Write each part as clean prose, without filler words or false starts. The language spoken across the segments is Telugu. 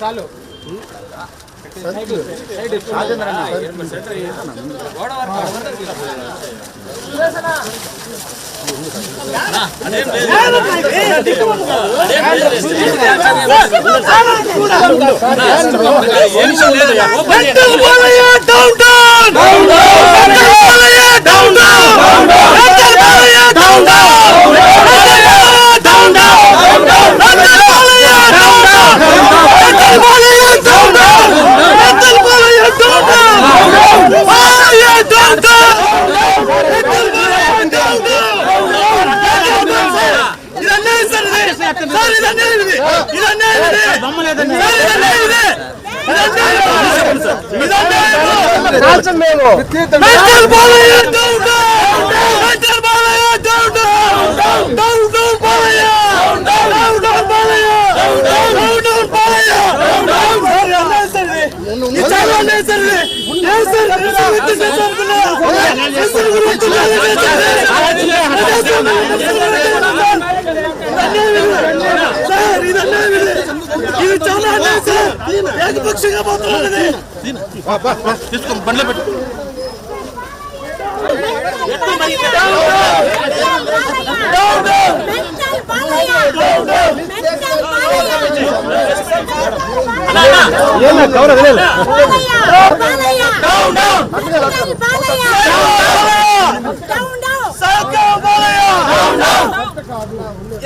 చాలు ఏకపక్షంగా పోతున్నది తీసుకొని బండ్లో పెట్టు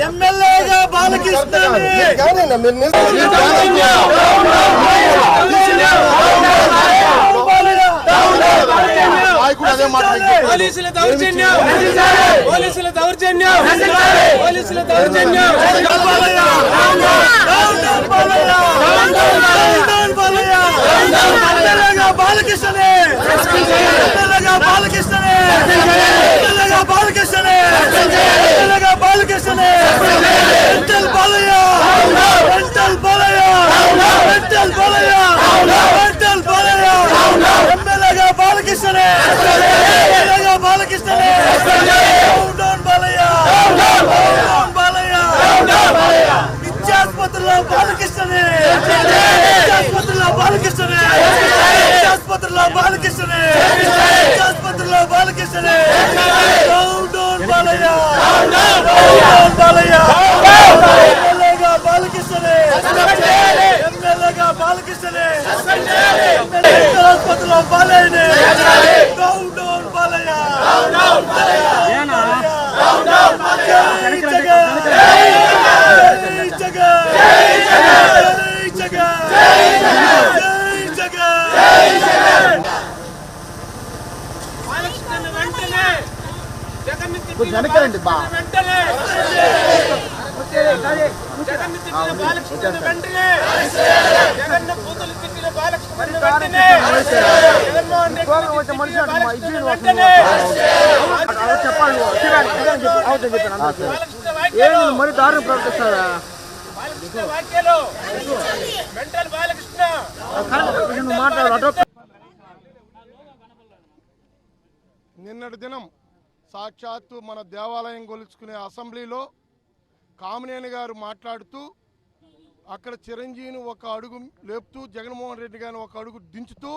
ఎమ్మెల్యేగా బాలకృష్ణ పోలీసుల దౌర్జన్యం పోలీసుల దౌర్జన్యం పోలీసుల దౌర్జన్యం బాలకృష్ణనే బాలకృష్ణనే బాలకృష్ణనే బాలకృష్ణనే mental Balayya mental Balayya mental Balayya mental Balayya ఎమ్మెల్యేగా బాలకృష్ణనే ఎమ్మెల్యేగా బాలకృష్ణనే డౌన్ బాలయ్య డౌన్ బాలయ్య ఇచ్చాస్పత్రిలో బాలకృష్ణనే ఇచ్చాస్పత్రిలో బాలకృష్ణనే ఇచ్చాస్పత్రిలో బాలకృష్ణనే ఇచ్చాస్పత్రిలో బాలకృష్ణనే డౌన్ బాలయ్య డౌన్ బాలయ్య ఎమ్మెల్యేగా బాలకృష్ణనే ఎమ్మెల్యేగా బాలకృష్ణనే ఆసుపత్రిలో బాలయ్యనే డౌన్ బాలయ్య వెనకరండి బా మరి దారుణం ప్రవర్తిస్తారా నిన్నటి దినం సాక్షాత్తు మన దేవాలయం గొలుచుకునే అసెంబ్లీలో కామినేని గారు మాట్లాడుతూ అక్కడ చిరంజీవిని ఒక అడుగు లేపుతూ జగన్మోహన్ రెడ్డి గారిని ఒక అడుగు దించుతూ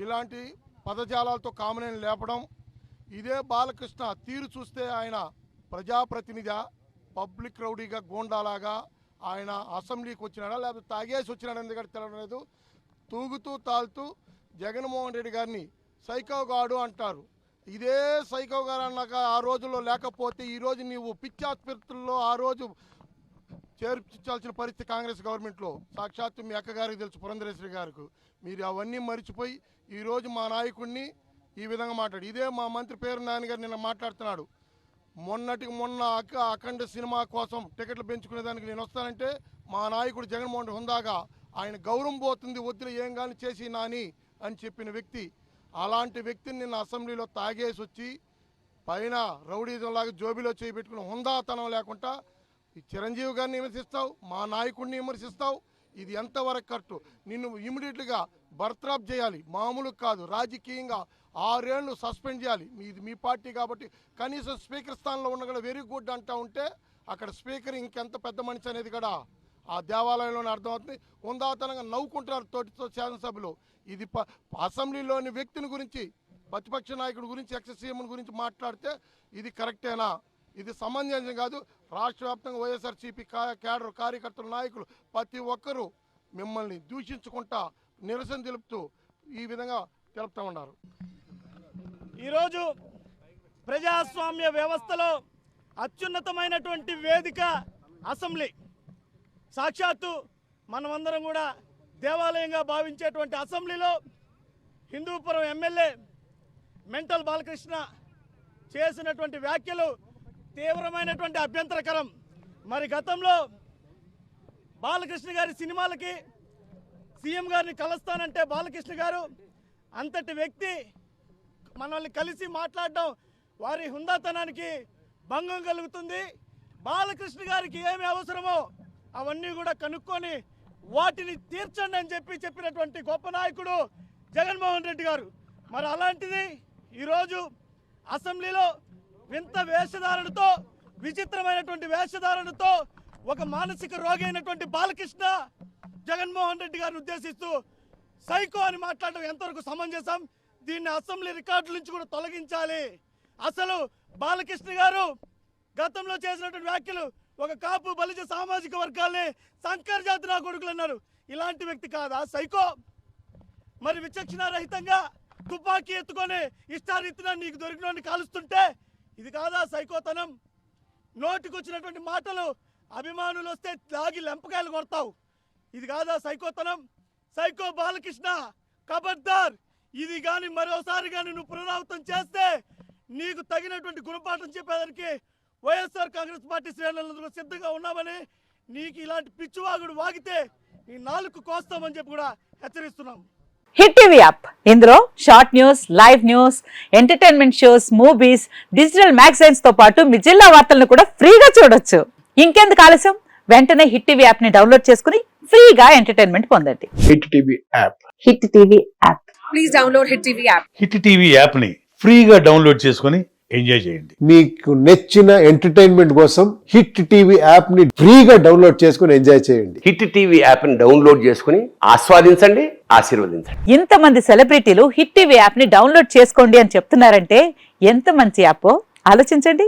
ఇలాంటి పదజాలాలతో కామినేని లేపడం, ఇదే బాలకృష్ణ తీరు చూస్తే ఆయన ప్రజాప్రతినిధి పబ్లిక్ రౌడీగా గోండాలాగా ఆయన అసెంబ్లీకి వచ్చినాడా లేకపోతే తాగేసి వచ్చినాడా ఎందుకంటే తెలియలేదు. తూగుతూ తాలుతూ జగన్మోహన్ రెడ్డి గారిని సైకోగాడు అంటారు. ఇదే సైకో గారు అన్నాక ఆ రోజుల్లో లేకపోతే ఈరోజు నీవు పిచ్చాస్పత్రుల్లో ఆ రోజు చేర్పించాల్సిన పరిస్థితి కాంగ్రెస్ గవర్నమెంట్లో. సాక్షాత్తు మీ అక్కగారికి తెలుసు, పురంధరేశ్వరి గారికి. మీరు అవన్నీ మర్చిపోయి ఈరోజు మా నాయకుడిని ఈ విధంగా మాట్లాడు. ఇదే మా మంత్రి పేరు నాన్నగారు నిన్న మాట్లాడుతున్నాడు. మొన్నటికి మొన్న అఖండ సినిమా కోసం టికెట్లు పెంచుకునేదానికి నేను వస్తానంటే మా నాయకుడు జగన్మోహన్ హుందాగా ఆయన గౌరవం పోతుంది, వద్దులు ఏం కానీ చేసి నాని అని చెప్పిన వ్యక్తి. అలాంటి వ్యక్తిని నిన్న అసెంబ్లీలో తాగేసి వచ్చి పైన రౌడీజంలాగా జోబీలో చేయబెట్టుకుని హుందాతనం లేకుండా ఈ చిరంజీవి గారిని విమర్శిస్తావు, మా నాయకుడిని విమర్శిస్తావు. ఇది ఎంతవరకు కరెక్టు? నిన్ను ఇమీడియట్గా బర్త్రాప్ చేయాలి, మామూలు కాదు. రాజకీయంగా 6 ఏళ్ళు సస్పెండ్ చేయాలి. మీ పార్టీ కాబట్టి కనీసం స్పీకర్ స్థానంలో ఉన్న కూడా వెరీ గుడ్ అంటూ ఉంటే అక్కడ స్పీకర్ ఇంకెంత పెద్ద మనిషి అనేది కూడా ఆ దేవాలయంలోనే అర్థమవుతుంది. ఉందాతనంగా నవ్వుకుంటున్నారు తోటితో శాసనసభ్యులు. ఇది అసెంబ్లీలోని వ్యక్తిని గురించి, ప్రతిపక్ష నాయకుడి గురించి, ఎక్స్-సీఎం గురించి మాట్లాడితే ఇది కరెక్టేనా? ఇది సమంజసం కాదు. రాష్ట్ర వ్యాప్తంగా వైఎస్ఆర్సీపీ క్యాడర్ కార్యకర్తల నాయకులు ప్రతి ఒక్కరూ మిమ్మల్ని దూషించుకుంటా నిరసన తెలుపుతూ ఈ విధంగా తెలుపుతూ ఉన్నారు. ఈరోజు ప్రజాస్వామ్య వ్యవస్థలో అత్యున్నతమైనటువంటి వేదిక అసెంబ్లీ. సాక్షాత్తు మనమందరం కూడా దేవాలయంగా భావించేటువంటి అసెంబ్లీలో హిందూపురం ఎమ్మెల్యే మెంటల్ బాలకృష్ణ చేసినటువంటి వ్యాఖ్యలు తీవ్రమైనటువంటి అభ్యంతరకరం. మరి గతంలో బాలకృష్ణ గారి సినిమాలకి సీఎం గారిని కలుస్తానంటే బాలకృష్ణ గారు అంతటి వ్యక్తి మనల్ని కలిసి మాట్లాడడం వారి హుందాతనానికి భంగం కలుగుతుంది. బాలకృష్ణ గారికి ఏమి అవసరమో అవన్నీ కూడా కనుక్కొని వాటిని తీర్చండి అని చెప్పినటువంటి గొప్ప నాయకుడు జగన్మోహన్ రెడ్డి గారు. మరి అలాంటిది ఈరోజు అసెంబ్లీలో వింత వేషధారణతో, విచిత్రమైనటువంటి వేషధారణతో ఒక మానసిక రోగి అయినటువంటి బాలకృష్ణ జగన్మోహన్ రెడ్డి గారిని ఉద్దేశిస్తూ సైకో అని మాట్లాడడం ఎంతవరకు సమంజసం? దీన్ని అసెంబ్లీ రికార్డుల నుంచి కూడా తొలగించాలి. అసలు బాలకృష్ణ గారు గతంలో చేసినటువంటి వ్యాఖ్యలు ఒక కాపు బలిజ సామాజిక వర్గాల్ని సంకర్ జాతి నా కొడుకులు అన్నారు. ఇలాంటి వ్యక్తి కాదా సైకో? మరి విచక్షణారహితంగా తుపాకీ ఎత్తుకొని ఇష్టారీతిన నీకు దొరికినోడిని కాలుస్తుంటే ఇది కాదా సైకోతనం? నోటికొచ్చినటువంటి మాటలు అభిమానులు వస్తే లాగి లెంపకాయలు కొడతావు. ఇది కాదా సైకోతనం? సైకో బాలకృష్ణ ఖబర్దార్. ఇది కానీ మరోసారి కానీ నువ్వు పునరావృతం చేస్తే నీకు తగినటువంటి గుణపాఠం చెప్పేదానికి వైఎస్ఆర్ కాంగ్రెస్ పార్టీ శ్రేణులందరూ సిద్ధంగా ఉన్నామని, నీకు ఇలాంటి పిచ్చివాగుడు వాగితే నీ నాలుగు కోస్తామని చెప్పి కూడా హెచ్చరిస్తున్నాం. హిట్ టీవీ యాప్, ఇందులో short news, live news, entertainment shows, movies, digital magazines తో పాటు మీ జిల్లా వార్తలను కూడా ఫ్రీగా చూడొచ్చు. ఇంకెందుకు ఆలస్యం? వెంటనే హిట్ టీవీ యాప్ ని డౌన్లోడ్ చేసుకుని ఫ్రీగా ఎంటర్టైన్మెంట్ పొందండి. Hit TV app. Hit TV app. Please download hit TV app. Hit TV app ని ఫ్రీగా డౌన్లోడ్ చేసుకుని ఎంజాయ్ చేయండి. మీకు నచ్చిన ఎంటర్టైన్మెంట్ కోసం హిట్ టీవీ యాప్ ని ఫ్రీగా డౌన్లోడ్ చేసుకుని ఎంజాయ్ చేయండి. హిట్ టీవీ యాప్ ని డౌన్లోడ్ చేసుకుని ఆస్వాదించండి, ఆశీర్వదించండి. ఇంతమంది సెలబ్రిటీలు హిట్ టీవీ యాప్ ని డౌన్లోడ్ చేసుకోండి అని చెప్తున్నారంటే ఎంత మంచి యాప్ ఆలోచించండి.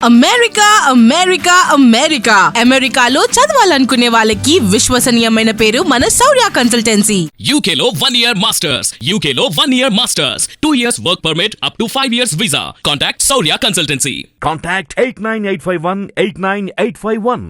అమెరికా అమెరికా అమెరికా అమెరికాలో చదవాలనుకునే వాళ్ళకి విశ్వసనీయమైన పేరు మన శౌర్య కన్సల్టెన్సీ. UK లో 1 year masters, UK లో 1 year masters, 2 years work permit up to 5 years visa. Contact Saurya Consultancy. Contact 89851 89851.